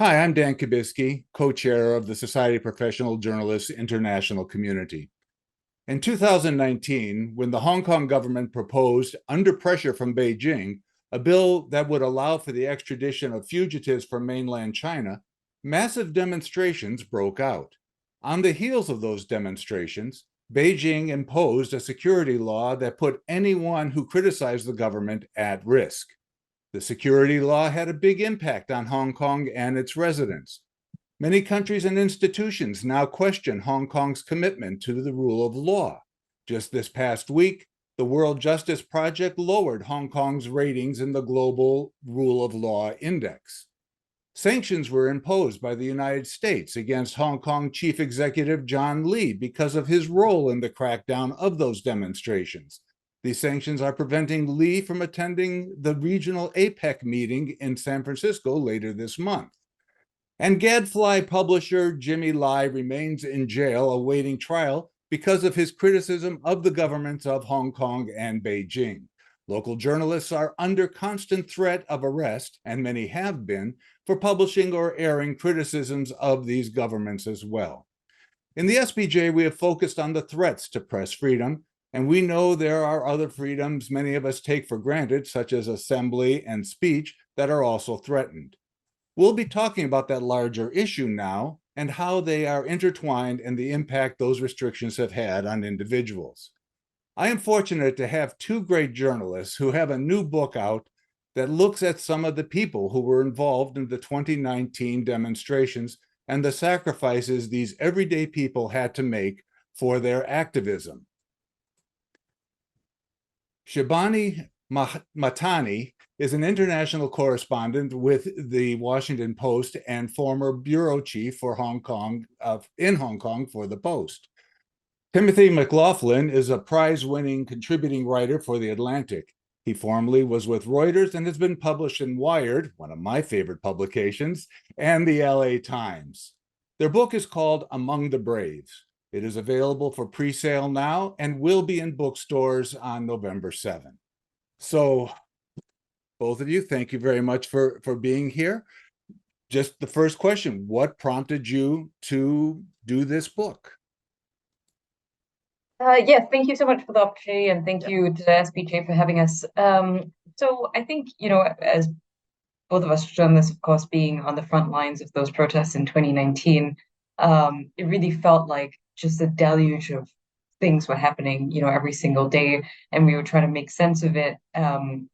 Hi, I'm Dan Kubisky, co-chair of the Society of Professional Journalists International Community. In 2019, when the Hong Kong government proposed, under pressure from Beijing, a bill that would allow for the extradition of fugitives from mainland China, massive demonstrations broke out. On the heels of those demonstrations, Beijing imposed a security law that put anyone who criticized the government at risk. The security law had a big impact on Hong Kong and its residents. Many countries and institutions now question Hong Kong's commitment to the rule of law. Just this past week, the World Justice Project lowered Hong Kong's ratings in the Global Rule of Law Index. Sanctions were imposed by the United States against Hong Kong Chief Executive John Lee because of his role in the crackdown of those demonstrations. These sanctions are preventing Lee from attending the regional APEC meeting in San Francisco later this month. And Gadfly publisher Jimmy Lai remains in jail awaiting trial because of his criticism of the governments of Hong Kong and Beijing. Local journalists are under constant threat of arrest, and many have been, for publishing or airing criticisms of these governments as well. In the SPJ, we have focused on the threats to press freedom, and we know there are other freedoms many of us take for granted, such as assembly and speech, that are also threatened. We'll be talking about that larger issue now and how they are intertwined and the impact those restrictions have had on individuals. I am fortunate to have two great journalists who have a new book out that looks at some of the people who were involved in the 2019 demonstrations and the sacrifices these everyday people had to make for their activism. Shibani Mahtani is an international correspondent with the Washington Post and former bureau chief for Hong Kong in Hong Kong for the Post. Timothy McLaughlin is a prize-winning contributing writer for The Atlantic. He formerly was with Reuters and has been published in Wired, one of my favorite publications, and the LA Times. Their book is called Among the Braves. It is available for pre-sale now and will be in bookstores on November 7th. So, both of you, thank you very much for being here. Just the first question, what prompted you to do this book? Yes, thank you so much for the opportunity, and thank you to the SPJ for having us. So I think, as both of us journalists, of course, being on the front lines of those protests in 2019, it really felt like just a deluge of things were happening, every single day, and we were trying to make sense of it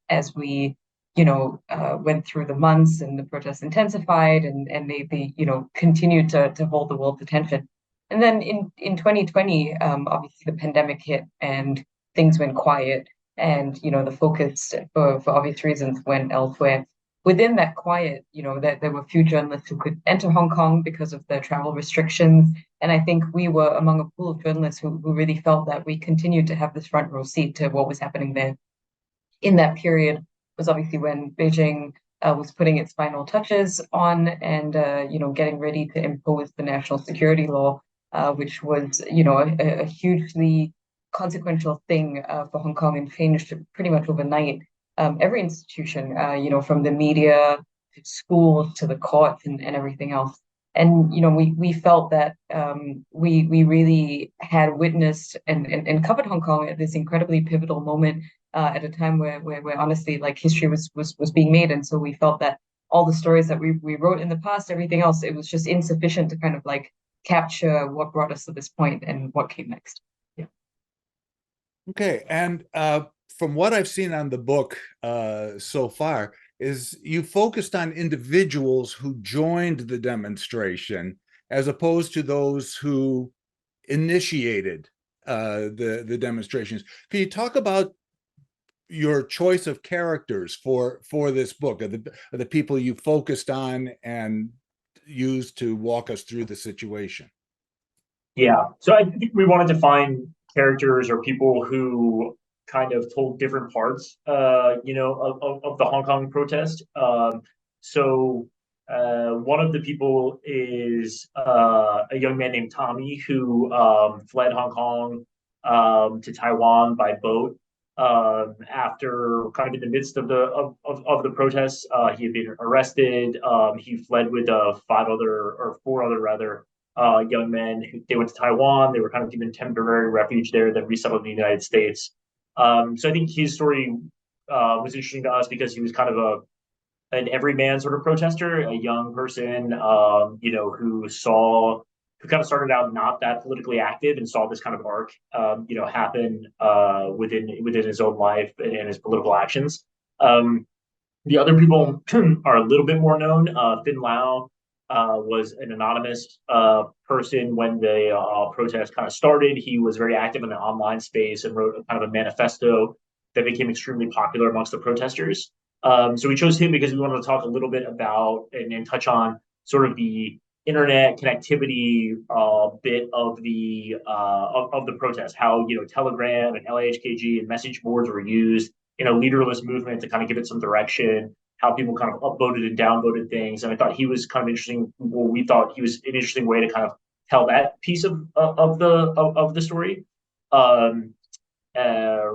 as we, went through the months and the protests intensified and they continued to hold the world's attention. And then in 2020, obviously the pandemic hit and things went quiet, and the focus for obvious reasons went elsewhere. Within that quiet, that there were few journalists who could enter Hong Kong because of the travel restrictions, and I think we were among a pool of journalists who really felt that we continued to have this front row seat to what was happening there. In that period was obviously when Beijing was putting its final touches on and getting ready to impose the national security law, which was a hugely consequential thing for Hong Kong and changed pretty much overnight every institution, from the media to schools to the courts and everything else. And we felt that we really had witnessed and covered Hong Kong at this incredibly pivotal moment at a time where honestly, like, history was being made. And so we felt that all the stories that we wrote in the past, everything else, it was just insufficient to kind of like capture what brought us to this point and what came next. Yeah. Okay, and from what I've seen on the book so far, is you focused on individuals who joined the demonstration as opposed to those who initiated the demonstrations. Can you talk about your choice of characters for this book, of the people you focused on and used to walk us through the situation? Yeah, so I think we wanted to find characters or people who kind of told different parts, of the Hong Kong protest. One of the people is a young man named Tommy who fled Hong Kong to Taiwan by boat. After kind of in the midst of the protests, he had been arrested. He fled with four other rather young men. They went to Taiwan. They were kind of given temporary refuge there, then resettled in the United States. So I think his story was interesting to us because he was kind of an everyman sort of protester, a young person, who kind of started out not that politically active and saw this kind of arc, happen within his own life and his political actions. The other people are a little bit more known. Fin Lau was an anonymous person when the protest kind of started. He was very active in the online space and wrote kind of a manifesto that became extremely popular amongst the protesters. So we chose him because we wanted to talk a little bit about and touch on sort of the internet connectivity bit of the protest, how Telegram and LAHKG and message boards were used in a leaderless movement to kind of give it some direction, how people kind of upvoted and downvoted things. And I thought he was kind of interesting. Well, we thought he was an interesting way to kind of tell that piece of the story.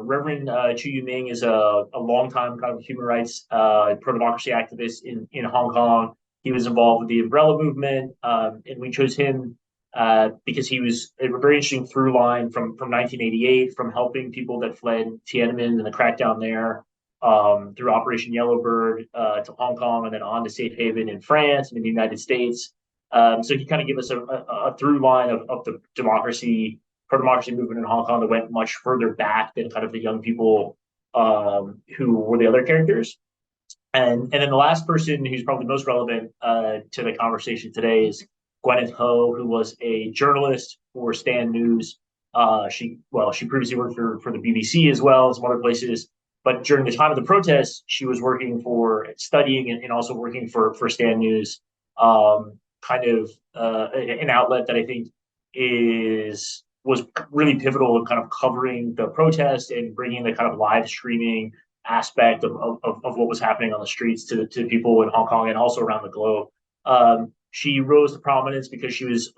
Reverend Chu Yuming is a longtime kind of human rights pro-democracy activist in Hong Kong. He was involved with the Umbrella movement, and we chose him because he was a very interesting through line from 1988, from helping people that fled Tiananmen and the crackdown there, through Operation Yellowbird to Hong Kong, and then on to Safe Haven in France and in the United States. So he kind of gave us a through line of the pro-democracy movement in Hong Kong that went much further back than kind of the young people who were the other characters. And then the last person who's probably most relevant to the conversation today is Gwyneth Ho, who was a journalist for Stand News. She previously worked for the BBC as well as some other places. But during the time of the protests, she was studying and also working for Stand News, kind of an outlet that I think was really pivotal in kind of covering the protest and bringing the kind of live streaming aspect of what was happening on the streets to people in Hong Kong and also around the globe. She rose to prominence because she was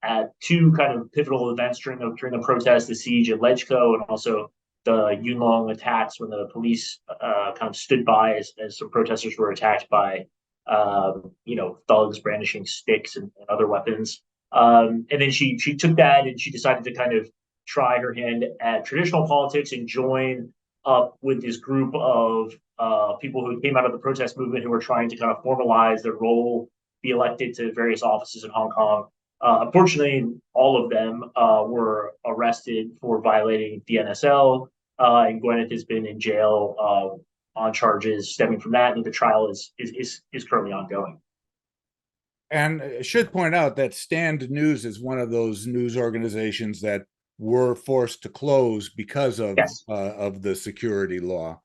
at two kind of pivotal events during the protest, the siege at Ledgeco and also the Yuen Long attacks when the police kind of stood by as some protesters were attacked by thugs brandishing sticks and other weapons. And then she took that and she decided to kind of try her hand at traditional politics and join up with this group of people who came out of the protest movement who were trying to kind of formalize their role, be elected to various offices in Hong Kong. Unfortunately, all of them were arrested for violating the NSL, and Gwyneth has been in jail on charges stemming from that, and the trial is currently ongoing. And I should point out that Stand News is one of those news organizations that were forced to close because of the security law.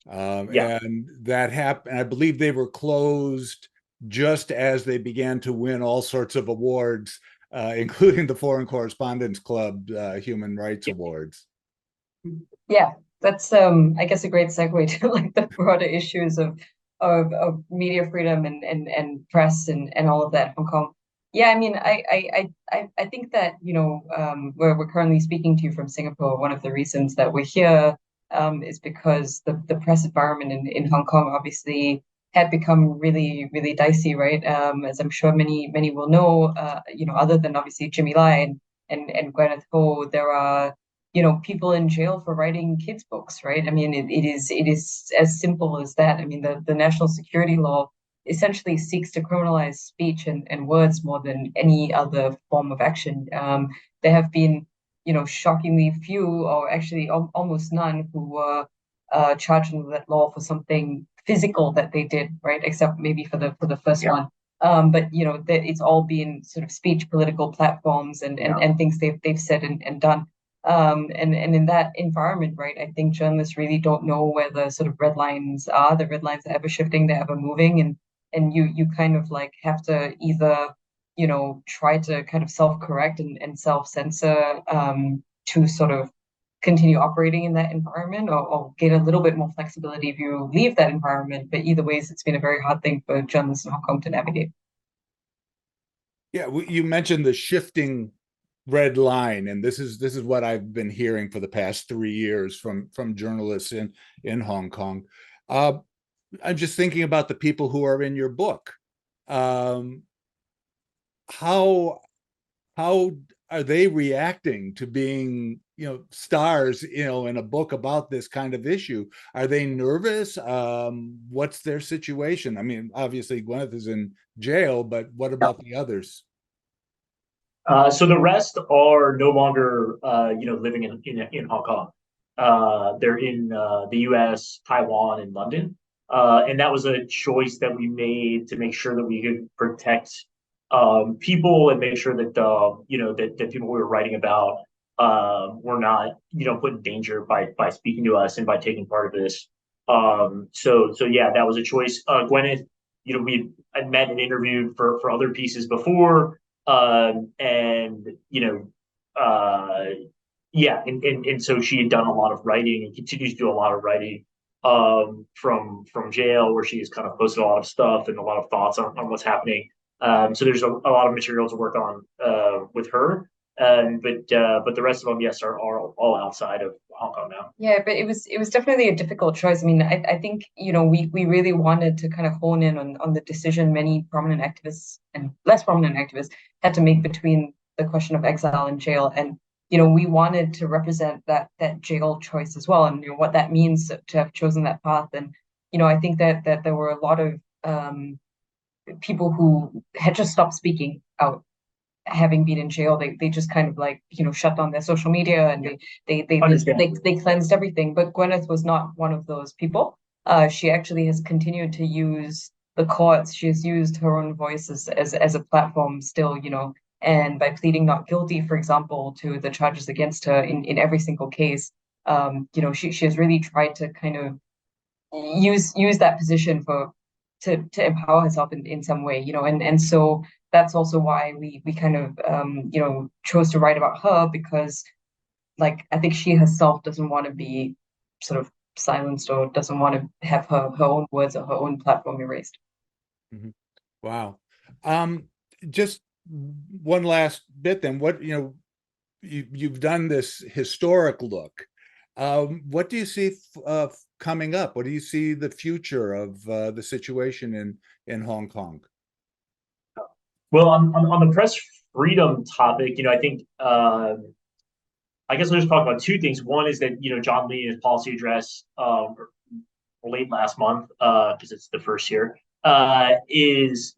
And that happened. I believe they were closed just as they began to win all sorts of awards, including the Foreign Correspondents Club Human Rights Awards. Yeah, that's I guess a great segue to like the broader issues of media freedom and press and all of that in Hong Kong. Yeah, I mean, I think that we're currently speaking to you from Singapore. One of the reasons that we're here is because the press environment in Hong Kong obviously had become really, really dicey, right? As I'm sure many will know, other than obviously Jimmy Lai and Gwyneth Ho, there are people in jail for writing kids' books, right? I mean, it is as simple as that. I mean, the national security law essentially seeks to criminalize speech and words more than any other form of action. There have been, shockingly few, or actually almost none, who were charged under that law for something physical that they did, right? Except maybe for the first one. But it's all been sort of speech, political platforms, and things they've said and done. And in that environment, right, I think journalists really don't know where the sort of red lines are. The red lines are ever shifting, they're ever moving, and you kind of like have to either try to kind of self-correct and self-censor to sort of continue operating in that environment, or get a little bit more flexibility if you leave that environment. But either ways, it's been a very hard thing for journalists in Hong Kong to navigate. Yeah, you mentioned the shifting red line, and this is what I've been hearing for the past 3 years from journalists in Hong Kong. I'm just thinking about the people who are in your book. Um, how how are they reacting to being, stars, in a book about this kind of issue? Are they nervous? What's their situation? I mean, obviously Gwyneth is in jail, but what about the others? So the rest are no longer, living in Hong Kong. They're in the U.S., Taiwan, and London. And that was a choice that we made to make sure that we could protect people and make sure that that people we were writing about were not put in danger by speaking to us and by taking part of this. So yeah, that was a choice. Gwyneth, we had met and interviewed for other pieces before. And yeah, and so she had done a lot of writing and continues to do a lot of writing from jail, where she has kind of posted a lot of stuff and a lot of thoughts on what's happening. So there's a lot of material to work on with her. But the rest of them, yes, are all outside of Hong Kong now. Yeah, but it was definitely a difficult choice. I mean, I think, we really wanted to kind of hone in on the decision many prominent activists and less prominent activists had to make between the question of exile and jail. And, we wanted to represent that jail choice as well, and what that means to have chosen that path. And, I think that there were a lot of people who had just stopped speaking out, having been in jail. They just kind of like, shut down their social media, and they cleansed everything. But Gwyneth was not one of those people. She actually has continued to use the courts. She has used her own voice as a platform still, and by pleading not guilty, for example, to the charges against her in every single case, she has really tried to kind of use that position to empower herself in some way, and so that's also why we kind of chose to write about her, because like I think she herself doesn't want to be sort of silenced, or doesn't want to have her own words or her own platform erased. Mhm. Wow. Just one last bit then. What, you've done this historic look. What do you see coming up? What do you see the future of the situation in Hong Kong? Well, on the press freedom topic, I think I guess I'll just talk about two things. One is that John Lee in his policy address late last month, because it's the first year, is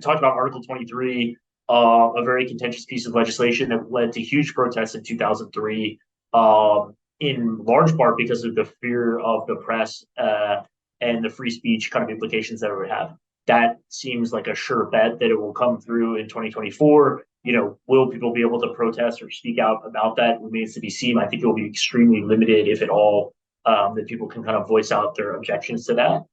talked about Article 23, a very contentious piece of legislation that led to huge protests in 2003, in large part because of the fear of the press and the free speech kind of implications that it would have. That seems like a sure bet that it will come through in 2024. Will people be able to protest or speak out about that? Remains to be seen. I think it will be extremely limited, if at all, that people can kind of voice out their objections to that.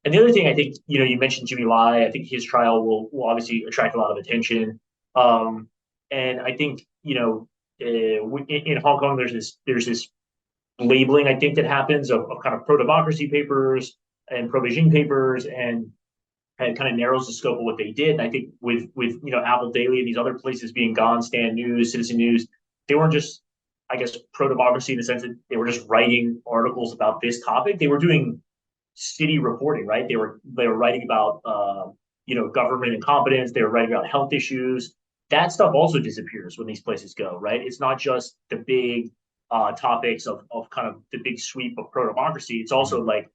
And the other thing, I think, you mentioned Jimmy Lai. I think his trial will obviously attract a lot of attention. And I think, in Hong Kong, there's this labeling, I think, that happens of kind of pro-democracy papers and pro-Beijing papers, and kind of narrows the scope of what they did. And I think with Apple Daily and these other places being gone, Stand News, Citizen News, they weren't just, I guess, pro-democracy in the sense that they were just writing articles about this topic. They were doing city reporting, right? They were writing about government incompetence. They were writing about health issues. That stuff also disappears when these places go, right? It's not just the big topics of kind of the big sweep of pro-democracy. It's also like,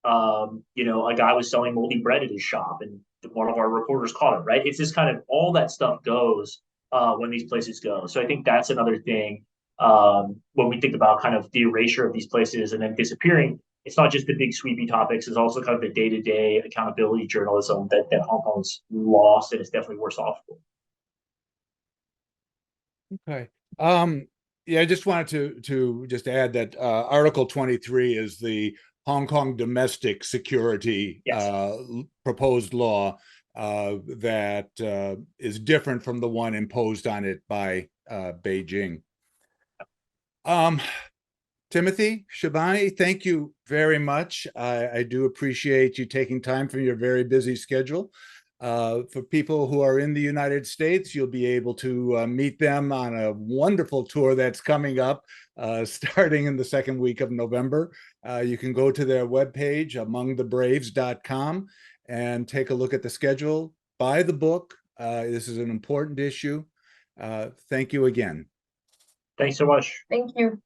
a guy was selling moldy bread at his shop, and one of our reporters caught him, right? It's just kind of all that stuff goes when these places go. So I think that's another thing when we think about kind of the erasure of these places and then disappearing. It's not just the big sweepy topics. It's also kind of the day-to-day accountability journalism that Hong Kong's lost, and it's definitely worse off for. Okay. Yeah, I just wanted to just add that Article 23 is the Hong Kong domestic security proposed law that is different from the one imposed on it by Beijing. Timothy, Shibani, thank you very much. I do appreciate you taking time from your very busy schedule. For people who are in the United States, you'll be able to meet them on a wonderful tour that's coming up starting in the second week of November. You can go to their webpage, amongthebraves.com, and take a look at the schedule. Buy the book. This is an important issue. Thank you again. Thanks so much. Thank you.